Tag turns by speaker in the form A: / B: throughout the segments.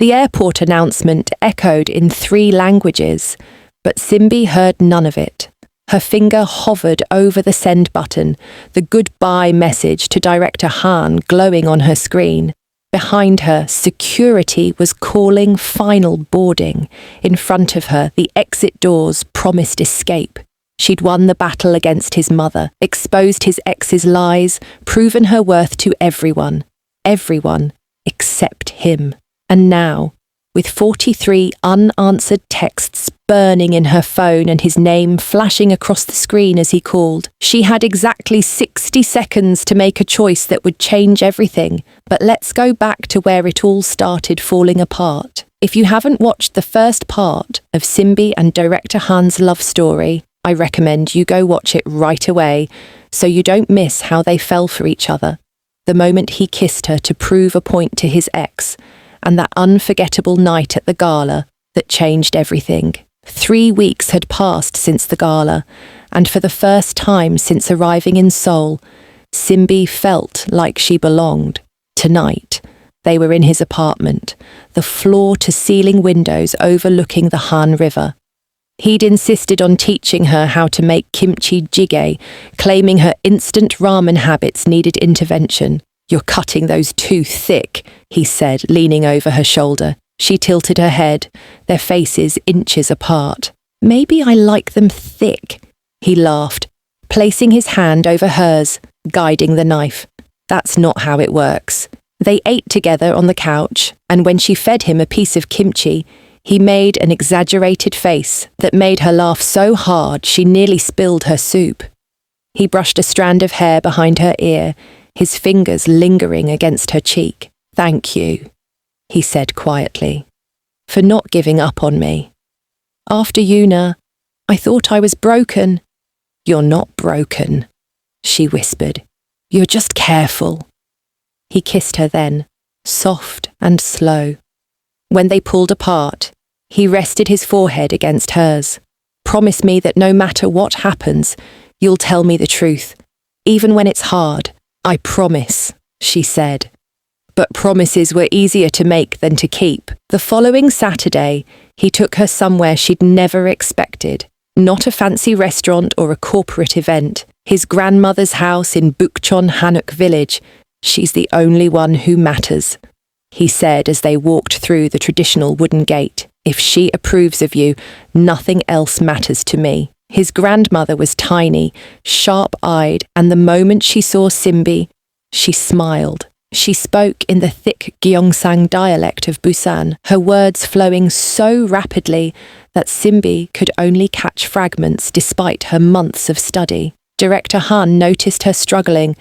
A: The airport announcement echoed in 3 languages, but Simbi heard none of it. Her finger hovered over the send button, the goodbye message to Director Han glowing on her screen. Behind her, security was calling final boarding. In front of her, the exit doors promised escape. She'd won the battle against his mother, exposed his ex's lies, proven her worth to everyone. Everyone except him. And now, with 43 unanswered texts burning in her phone and his name flashing across the screen as he called, she had exactly 60 seconds to make a choice that would change everything. But let's go back to where it all started falling apart. If you haven't watched the first part of Simbi and Director Han's love story, I recommend you go watch it right away so you don't miss how they fell for each other. The moment he kissed her to prove a point to his ex, and that unforgettable night at the gala that changed everything. 3 weeks had passed since the gala, and for the first time since arriving in Seoul, Simbi felt like she belonged. Tonight, they were in his apartment, the floor-to-ceiling windows overlooking the Han River. He'd insisted on teaching her how to make kimchi jjigae, claiming her instant ramen habits needed intervention. "You're cutting those too thick," he said, leaning over her shoulder. She tilted her head, their faces inches apart. "Maybe I like them thick," he laughed, placing his hand over hers, guiding the knife. "That's not how it works." They ate together on the couch, and when she fed him a piece of kimchi, he made an exaggerated face that made her laugh so hard she nearly spilled her soup. He brushed a strand of hair behind her ear, his fingers lingering against her cheek. "Thank you," he said quietly, "for not giving up on me. After Yoona, I thought I was broken." "You're not broken," she whispered. "You're just careful." He kissed her then, soft and slow. When they pulled apart, he rested his forehead against hers. "Promise me that no matter what happens, you'll tell me the truth, even when it's hard. I promise," she said. But promises were easier to make than to keep. The following Saturday, he took her somewhere she'd never expected. Not a fancy restaurant or a corporate event. His grandmother's house in Bukchon Hanok village. "She's the only one who matters," he said as they walked through the traditional wooden gate. "If she approves of you, nothing else matters to me." His grandmother was tiny, sharp-eyed, and the moment she saw Simbi, she smiled. She spoke in the thick Gyeongsang dialect of Busan, her words flowing so rapidly that Simbi could only catch fragments despite her months of study. Director Han noticed her struggling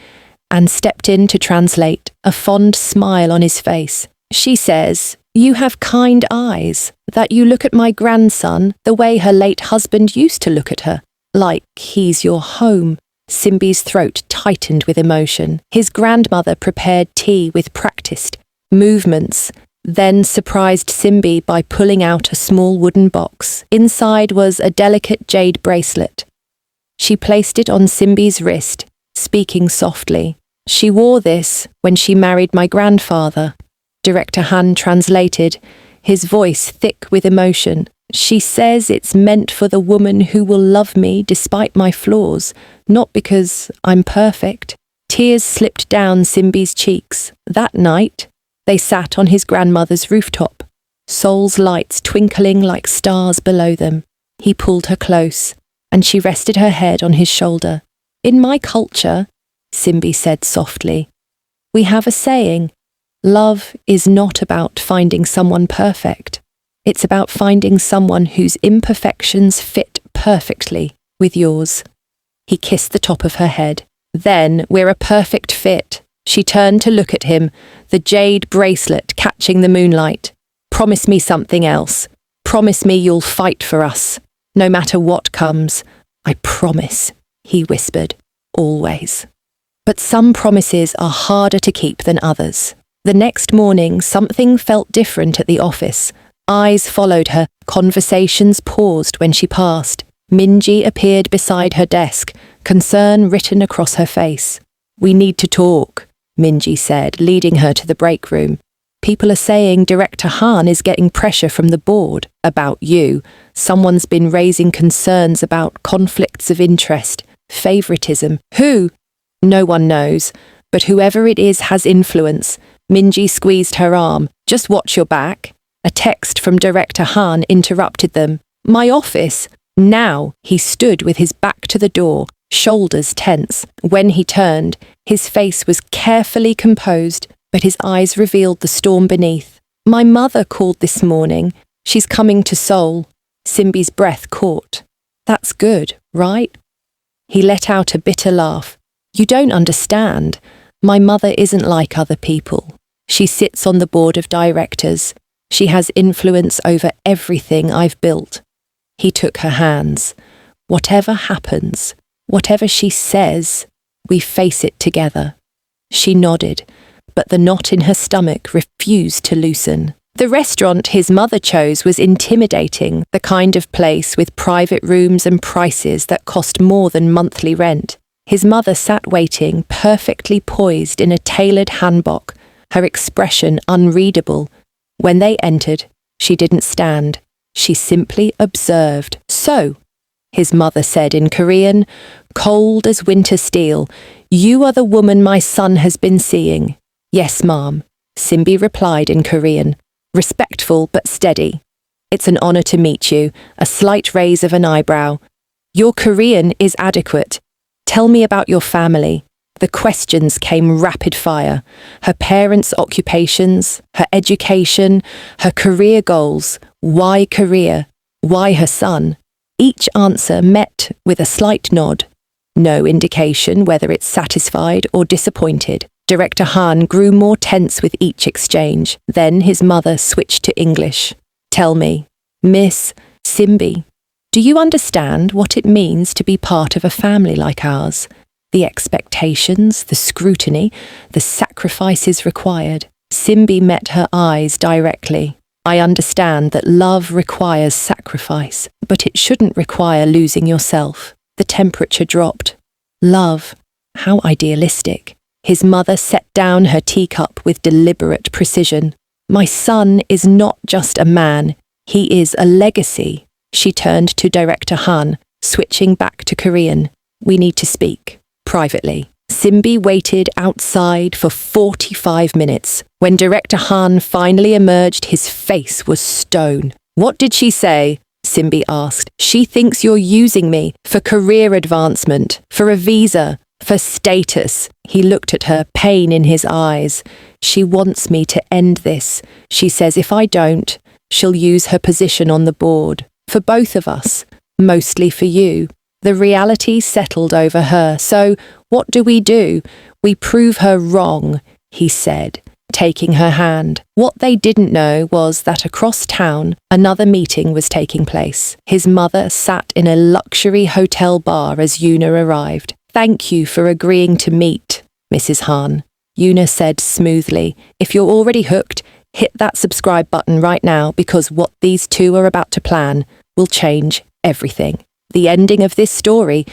A: and stepped in to translate, a fond smile on his face. "She says, you have kind eyes, that you look at my grandson the way her late husband used to look at her, like he's your home." Simbi's throat tightened with emotion. His grandmother prepared tea with practiced movements, then surprised Simbi by pulling out a small wooden box. Inside was a delicate jade bracelet. She placed it on Simbi's wrist, speaking softly. "She wore this when she married my grandfather." Director Han translated, his voice thick with emotion. "She says it's meant for the woman who will love me despite my flaws, not because I'm perfect." Tears slipped down Simbi's cheeks. That night, they sat on his grandmother's rooftop, Seoul's lights twinkling like stars below them. He pulled her close, and she rested her head on his shoulder. "In my culture," Simbi said softly, "we have a saying, love is not about finding someone perfect. It's about finding someone whose imperfections fit perfectly with yours." He kissed the top of her head. "Then we're a perfect fit." She turned to look at him, the jade bracelet catching the moonlight. "Promise me something else. Promise me you'll fight for us. No matter what comes. I promise," he whispered. "Always." But some promises are harder to keep than others. The next morning, something felt different at the office. Eyes followed her, conversations paused when she passed. Minji appeared beside her desk, concern written across her face. "We need to talk," Minji said, leading her to the break room. People are saying Director Han is getting pressure from the board about you. Someone's been raising concerns about conflicts of interest, favoritism. Who? No one knows, but whoever it is has influence. Minji squeezed her arm. Just watch your back. A text from Director Han interrupted them. My office? Now. He stood with his back to the door, shoulders tense. When he turned, his face was carefully composed, but his eyes revealed the storm beneath. My mother called this morning. She's coming to Seoul. Simbi's breath caught. That's good, right? He let out a bitter laugh. You don't understand. My mother isn't like other people. She sits on the board of directors. She has influence over everything I've built. He took her hands. Whatever happens, whatever she says, we face it together. She nodded, but the knot in her stomach refused to loosen. The restaurant his mother chose was intimidating, the kind of place with private rooms and prices that cost more than monthly rent. His mother sat waiting, perfectly poised in a tailored hanbok, her expression unreadable. When they entered, she didn't stand. She simply observed. So, his mother said in Korean, cold as winter steel, you are the woman my son has been seeing. Yes, ma'am, Simbi replied in Korean, respectful but steady. It's an honor to meet you, a slight raise of an eyebrow. Your Korean is adequate. Tell me about your family. The questions came rapid fire. Her parents' occupations, her education, her career goals. Why Korea? Why her son? Each answer met with a slight nod. No indication whether it's satisfied or disappointed. Director Han grew more tense with each exchange. Then his mother switched to English. Tell me, Miss Simbi, do you understand what it means to be part of a family like ours? The expectations, the scrutiny, the sacrifices required. Simbi met her eyes directly. I understand that love requires sacrifice, but it shouldn't require losing yourself. The temperature dropped. Love, how idealistic. His mother set down her teacup with deliberate precision. My son is not just a man, he is a legacy. She turned to Director Han, switching back to Korean. We need to speak, privately. Simbi waited outside for 45 minutes. When Director Han finally emerged, his face was stone. What did she say? Simbi asked. She thinks you're using me for career advancement, for a visa, for status. He looked at her, pain in his eyes. She wants me to end this. She says if I don't, she'll use her position on the board. For both of us, mostly for you. The reality settled over her. So, what do? We prove her wrong, he said, taking her hand. What they didn't know was that across town, another meeting was taking place. His mother sat in a luxury hotel bar as Yoona arrived. Thank you for agreeing to meet, Mrs. Han. Yoona said smoothly, if you're already hooked, hit that subscribe button right now because what these two are about to plan will change everything. The ending of this story,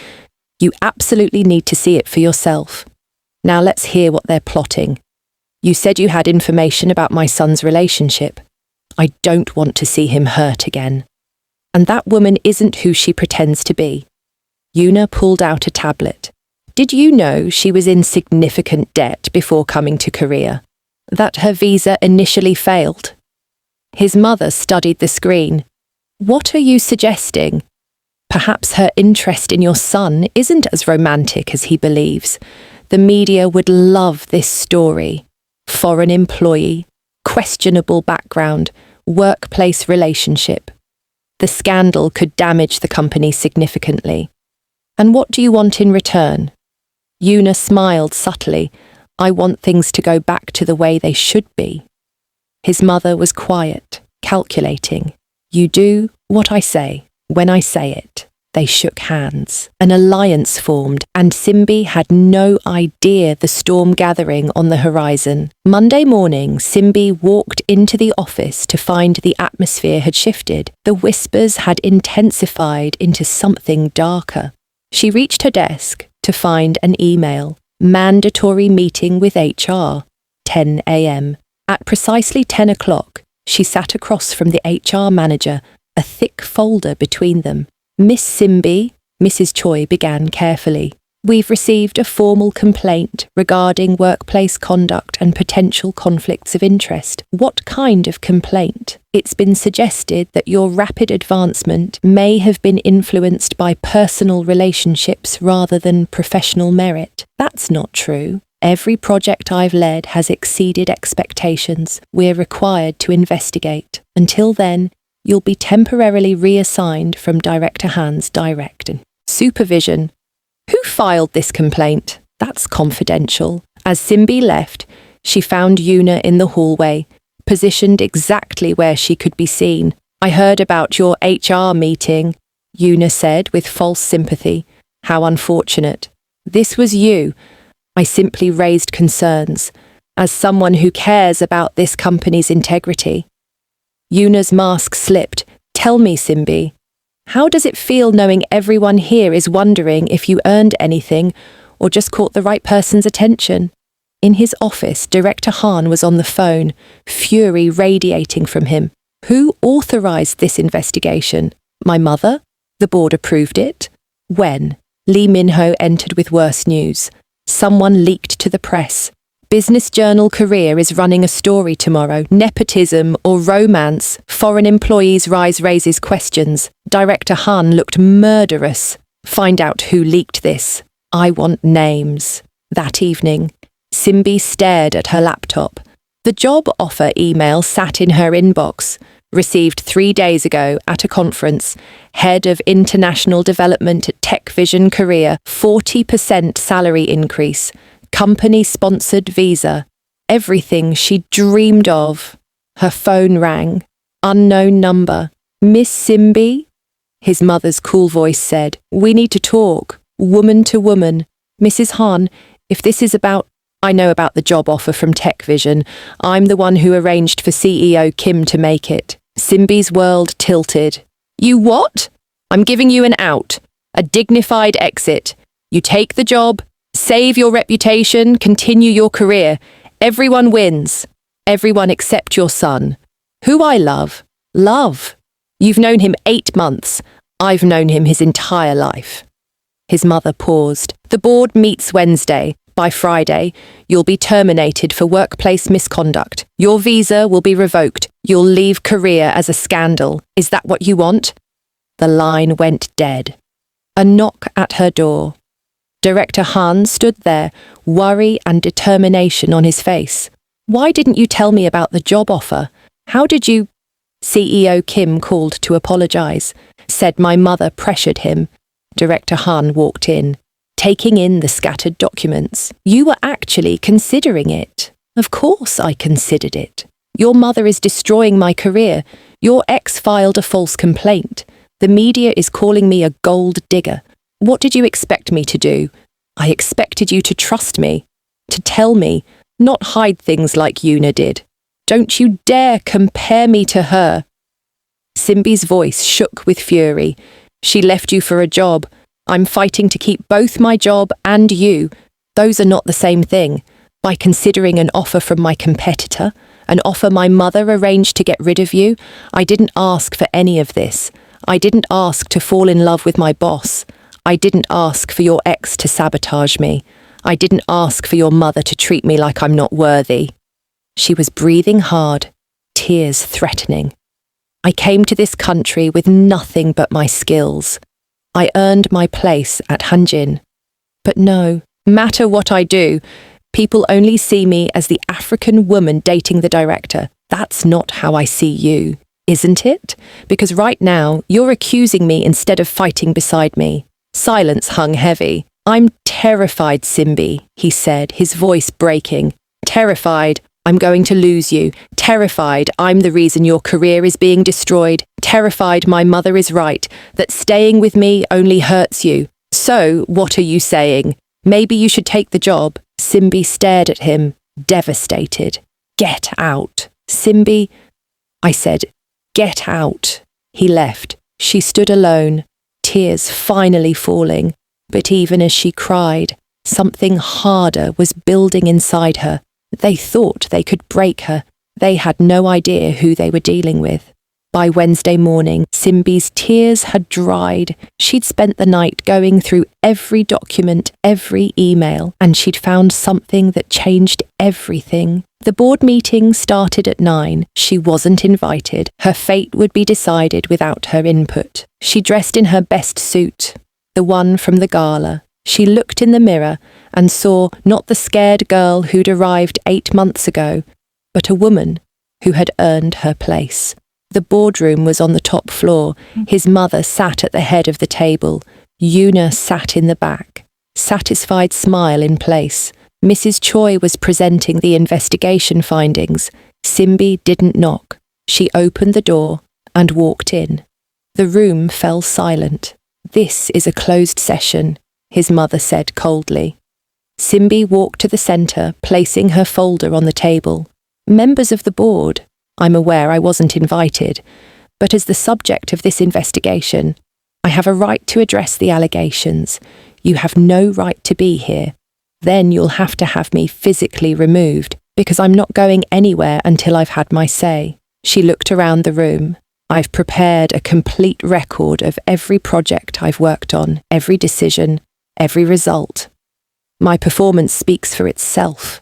A: you absolutely need to see it for yourself. Now let's hear what they're plotting. You said you had information about my son's relationship. I don't want to see him hurt again. And that woman isn't who she pretends to be. Yoona pulled out a tablet. Did you know she was in significant debt before coming to Korea? That her visa initially failed? His mother studied the screen. What are you suggesting? Perhaps her interest in your son isn't as romantic as he believes. The media would love this story. Foreign employee, questionable background, workplace relationship. The scandal could damage the company significantly. And what do you want in return? Yoona smiled subtly. I want things to go back to the way they should be. His mother was quiet, calculating. You do what I say, when I say it. They shook hands. An alliance formed, and Simbi had no idea the storm gathering on the horizon. Monday morning, Simbi walked into the office to find the atmosphere had shifted. The whispers had intensified into something darker. She reached her desk to find an email. Mandatory meeting with HR, 10 a.m. At precisely 10 o'clock, she sat across from the HR manager, a thick folder between them. Miss Simbi, Mrs. Choi began carefully. We've received a formal complaint regarding workplace conduct and potential conflicts of interest. What kind of complaint? It's been suggested that your rapid advancement may have been influenced by personal relationships rather than professional merit. That's not true. Every project I've led has exceeded expectations. We're required to investigate. Until then, you'll be temporarily reassigned from Director Han's direction. Supervision. Who filed this complaint? That's confidential. As Simbi left, she found Yoona in the hallway, positioned exactly where she could be seen. I heard about your HR meeting, Yoona said with false sympathy. How unfortunate. This was you. I simply raised concerns, as someone who cares about this company's integrity. Yoona's mask slipped. Tell me, Simbi. How does it feel knowing everyone here is wondering if you earned anything or just caught the right person's attention? In his office, Director Han was on the phone, fury radiating from him. Who authorized this investigation? My mother? The board approved it? When? Lee Min-ho entered with worse news. Someone leaked to the press. Business Journal Korea is running a story tomorrow. Nepotism or romance. Foreign employees raises questions. Director Han looked murderous. Find out who leaked this. I want names. That evening, Simbi stared at her laptop. The job offer email sat in her inbox. Received 3 days ago at a conference. Head of International Development at Tech Vision Korea. 40% salary increase. Company-sponsored visa. Everything she dreamed of. Her phone rang. Unknown number. Miss Simbi? His mother's cool voice said, We need to talk. Woman to woman. Mrs. Han, if this is about... I know about the job offer from Tech Vision. I'm the one who arranged for CEO Kim to make it. Simbi's world tilted. You what? I'm giving you an out. A dignified exit. You take the job, save your reputation, continue your career. Everyone wins. Everyone except your son. Who I love. Love. You've known him 8 months. I've known him his entire life. His mother paused. The board meets Wednesday. By Friday, you'll be terminated for workplace misconduct. Your visa will be revoked. You'll leave Korea as a scandal. Is that what you want? The line went dead. A knock at her door. Director Han stood there, worry and determination on his face. Why didn't you tell me about the job offer? How did you... CEO Kim called to apologize. Said my mother pressured him. Director Han walked in, taking in the scattered documents. You were actually considering it. Of course I considered it. Your mother is destroying my career. Your ex filed a false complaint. The media is calling me a gold digger. What did you expect me to do? I expected you to trust me, to tell me, not hide things like Yoona did. Don't you dare compare me to her. Simbi's voice shook with fury. She left you for a job. I'm fighting to keep both my job and you. Those are not the same thing. By considering an offer from my competitor, an offer my mother arranged to get rid of you, I didn't ask for any of this. I didn't ask to fall in love with my boss. I didn't ask for your ex to sabotage me. I didn't ask for your mother to treat me like I'm not worthy. She was breathing hard, tears threatening. I came to this country with nothing but my skills. I earned my place at Hanjin. But no matter what I do, people only see me as the African woman dating the director. That's not how I see you, isn't it? Because right now, you're accusing me instead of fighting beside me. Silence hung heavy. I'm terrified, Simbi, he said, his voice breaking. Terrified. I'm going to lose you. Terrified I'm the reason your career is being destroyed. Terrified my mother is right, that staying with me only hurts you. So, what are you saying? Maybe you should take the job. Simbi stared at him, devastated. Get out. Simbi, I said, get out. He left. She stood alone, tears finally falling. But even as she cried, something harder was building inside her. They thought they could break her. They had no idea who they were dealing with. By Wednesday morning, Simbi's tears had dried. She'd spent the night going through every document, every email, and she'd found something that changed everything. The board meeting started at 9. She wasn't invited. Her fate would be decided without her input. She dressed in her best suit, the one from the gala. She looked in the mirror and saw not the scared girl who'd arrived 8 months ago, but a woman who had earned her place. The boardroom was on the top floor. His mother sat at the head of the table. Yoona sat in the back, satisfied smile in place. Mrs. Choi was presenting the investigation findings. Simbi didn't knock. She opened the door and walked in. The room fell silent. "This is a closed session," his mother said coldly. Simbi walked to the centre, placing her folder on the table. "Members of the board, I'm aware I wasn't invited, but as the subject of this investigation, I have a right to address the allegations. You have no right to be here. Then you'll have to have me physically removed, because I'm not going anywhere until I've had my say." She looked around the room. "I've prepared a complete record of every project I've worked on, every decision, every result. My performance speaks for itself."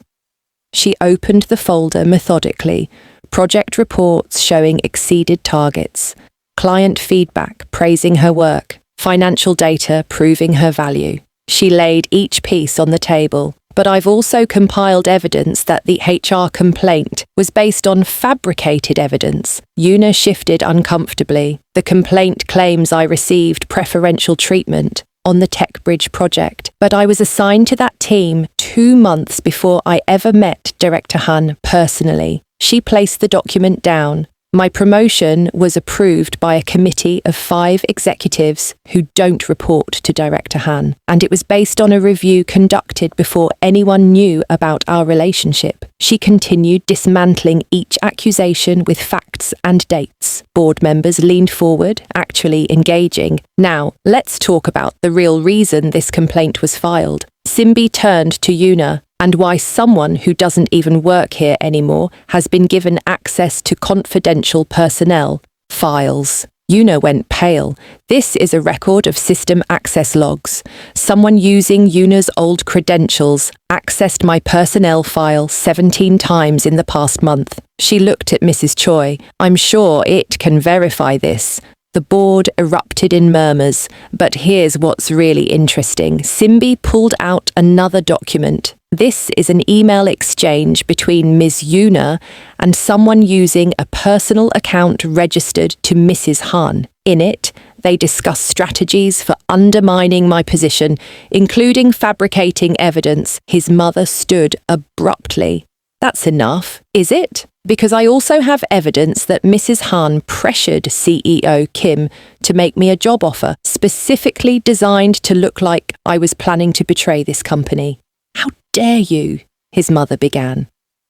A: She opened the folder methodically. Project reports showing exceeded targets, client feedback praising her work, financial data proving her value. She laid each piece on the table. "But I've also compiled evidence that the HR complaint was based on fabricated evidence." Yoona shifted uncomfortably. "The complaint claims I received preferential treatment on the Tech Bridge project, but I was assigned to that team 2 months before I ever met Director Han personally." She placed the document down. "My promotion was approved by a committee of 5 executives who don't report to Director Han, and it was based on a review conducted before anyone knew about our relationship." She continued, dismantling each accusation with facts and dates. Board members leaned forward, actually engaging. "Now, let's talk about the real reason this complaint was filed." Simbi turned to Yoona. "And why someone who doesn't even work here anymore has been given access to confidential personnel files." Yoona went pale. "This is a record of system access logs. Someone using Yoona's old credentials accessed my personnel file 17 times in the past month." She looked at Mrs. Choi. "I'm sure it can verify this." The board erupted in murmurs, but here's what's really interesting. Simbi pulled out another document. This is an email exchange between Ms. Yoona and someone using a personal account registered to Mrs. Han. In it, they discuss strategies for undermining my position, including fabricating evidence. His mother stood abruptly. "That's enough, is it? Because I also have evidence that Mrs. Han pressured CEO Kim to make me a job offer, specifically designed to look like I was planning to betray this company." "How dare you?" his mother began.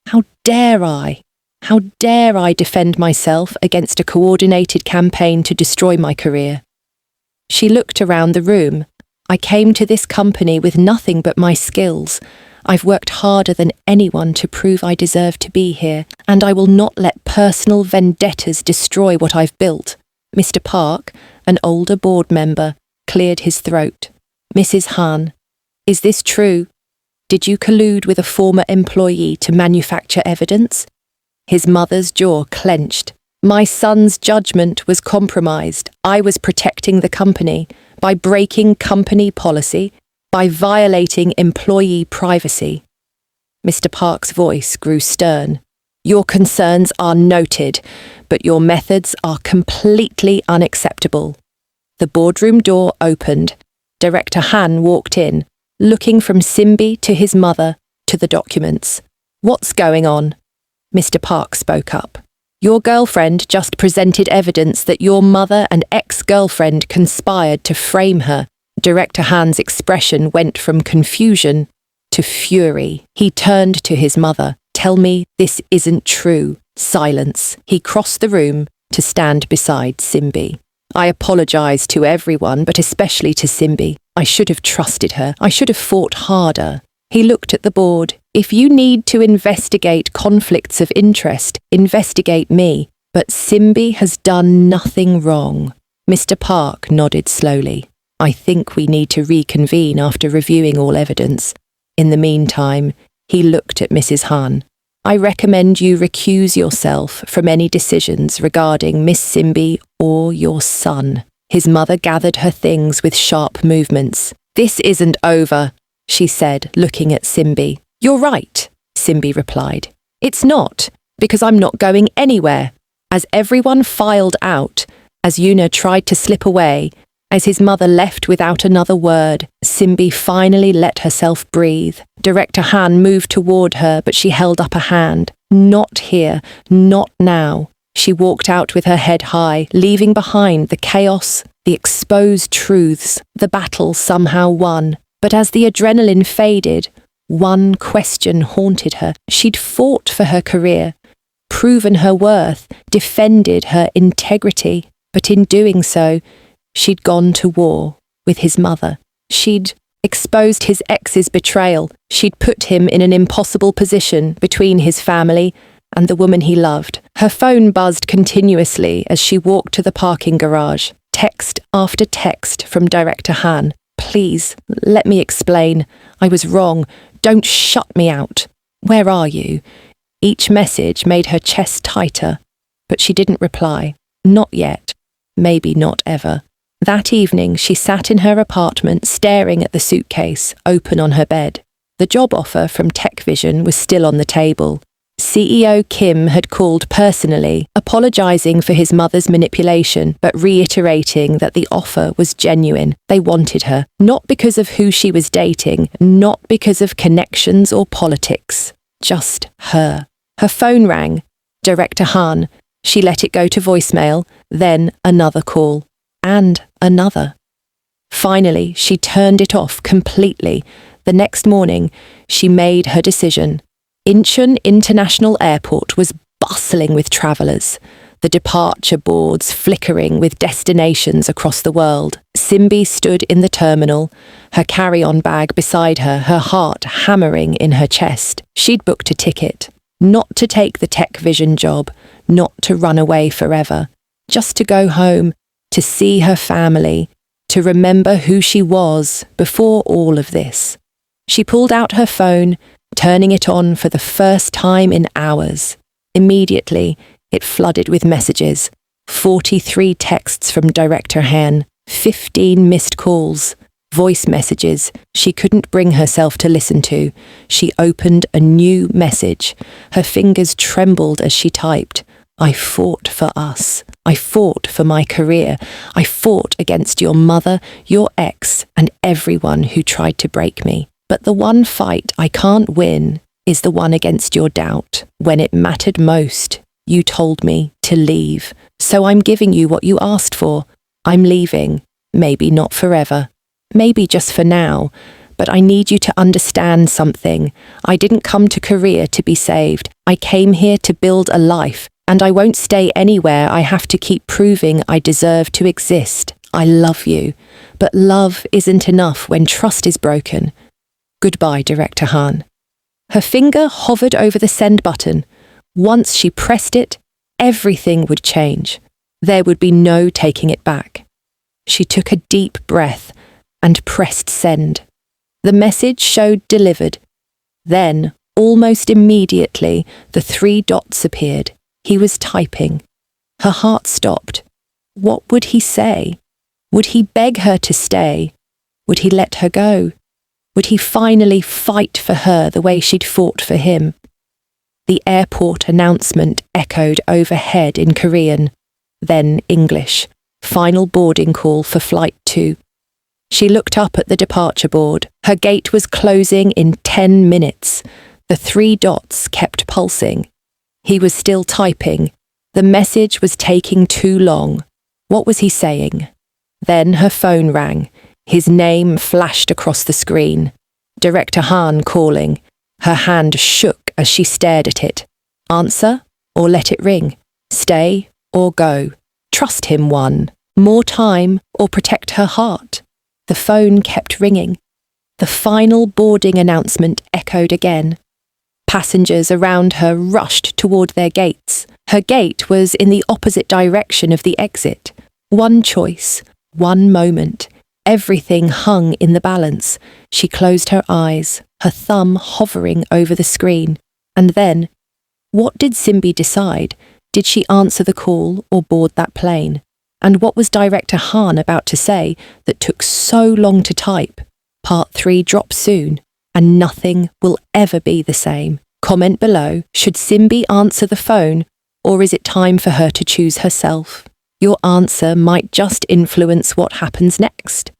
A: "How dare I? How dare I defend myself against a coordinated campaign to destroy my career?" She looked around the room. "I came to this company with nothing but my skills. I've worked harder than anyone to prove I deserve to be here, and I will not let personal vendettas destroy what I've built." Mr. Park, an older board member, cleared his throat. "Mrs. Han, is this true? Did you collude with a former employee to manufacture evidence?" His mother's jaw clenched. "My son's judgment was compromised. I was protecting the company by breaking company policy, by violating employee privacy." Mr. Park's voice grew stern. "Your concerns are noted, but your methods are completely unacceptable." The boardroom door opened. Director Han walked in, looking from Simbi to his mother to the documents. "What's going on?" Mr. Park spoke up. "Your girlfriend just presented evidence that your mother and ex-girlfriend conspired to frame her." Director Han's expression went from confusion to fury. He turned to his mother. "Tell me this isn't true." Silence. He crossed the room to stand beside Simbi. "I apologize to everyone, but especially to Simbi. I should have trusted her. I should have fought harder." He looked at the board. If you need to investigate conflicts of interest, investigate me. But Simbi has done nothing wrong. Mr. Park nodded slowly. I think we need to reconvene after reviewing all evidence. In the meantime, he looked at Mrs. Han. I recommend you recuse yourself from any decisions regarding Miss Simbi or your son. His mother gathered her things with sharp movements. This isn't over, she said, looking at Simbi. You're right, Simbi replied. It's not, because I'm not going anywhere. As everyone filed out, as Yoona tried to slip away, as his mother left without another word, Simbi finally let herself breathe. Director Han moved toward her, but she held up a hand. Not here, not now. She walked out with her head high, leaving behind the chaos, the exposed truths. The battle somehow won. But as the adrenaline faded, one question haunted her. She'd fought for her career, proven her worth, defended her integrity. But in doing so, she'd gone to war with his mother. She'd exposed his ex's betrayal. She'd put him in an impossible position between his family and the woman he loved. Her phone buzzed continuously as she walked to the parking garage. Text after text from Director Han. Please, let me explain. I was wrong. Don't shut me out. Where are you? Each message made her chest tighter, but she didn't reply. Not yet. Maybe not ever. That evening, she sat in her apartment staring at the suitcase open on her bed. The job offer from Tech Vision was still on the table. CEO Kim had called personally, apologizing for his mother's manipulation, but reiterating that the offer was genuine. They wanted her, not because of who she was dating, not because of connections or politics, just her. Her phone rang. Director Han. She let it go to voicemail, then another call, and another. Finally, she turned it off completely. The next morning, she made her decision. Incheon International Airport was bustling with travellers, the departure boards flickering with destinations across the world. Simbi stood in the terminal, her carry-on bag beside her, her heart hammering in her chest. She'd booked a ticket, not to take the Tech Vision job, not to run away forever, just to go home, to see her family, to remember who she was before all of this. She pulled out her phone, turning it on for the first time in hours. Immediately, it flooded with messages. 43 texts from Director Han, 15 missed calls, voice messages she couldn't bring herself to listen to. She opened a new message. Her fingers trembled as she typed. I fought for us. I fought for my career. I fought against your mother, your ex, and everyone who tried to break me. But the one fight I can't win is the one against your doubt. When it mattered most, you told me to leave. So I'm giving you what you asked for. I'm leaving. Maybe not forever. Maybe just for now. But I need you to understand something. I didn't come to Korea to be saved. I came here to build a life. And I won't stay anywhere I have to keep proving I deserve to exist. I love you. But love isn't enough when trust is broken. Goodbye, Director Han. Her finger hovered over the send button. Once she pressed it, everything would change. There would be no taking it back. She took a deep breath and pressed send. The message showed delivered. Then, almost immediately, the 3 dots appeared. He was typing. Her heart stopped. What would he say? Would he beg her to stay? Would he let her go? Would he finally fight for her the way she'd fought for him? The airport announcement echoed overhead in Korean, then English. Final boarding call for Flight 2. She looked up at the departure board. Her gate was closing in 10 minutes. The 3 dots kept pulsing. He was still typing. The message was taking too long. What was he saying? Then her phone rang. His name flashed across the screen. Director Han calling. Her hand shook as she stared at it. Answer or let it ring? Stay or go? Trust him, one. More time or protect her heart? The phone kept ringing. The final boarding announcement echoed again. Passengers around her rushed toward their gates. Her gate was in the opposite direction of the exit. One choice, one moment. Everything hung in the balance. She closed her eyes, her thumb hovering over the screen. And then, what did Simbi decide? Did she answer the call or board that plane? And what was Director Han about to say that took so long to type? Part 3 drops soon, and nothing will ever be the same. Comment below, should Simbi answer the phone, or is it time for her to choose herself? Your answer might just influence what happens next.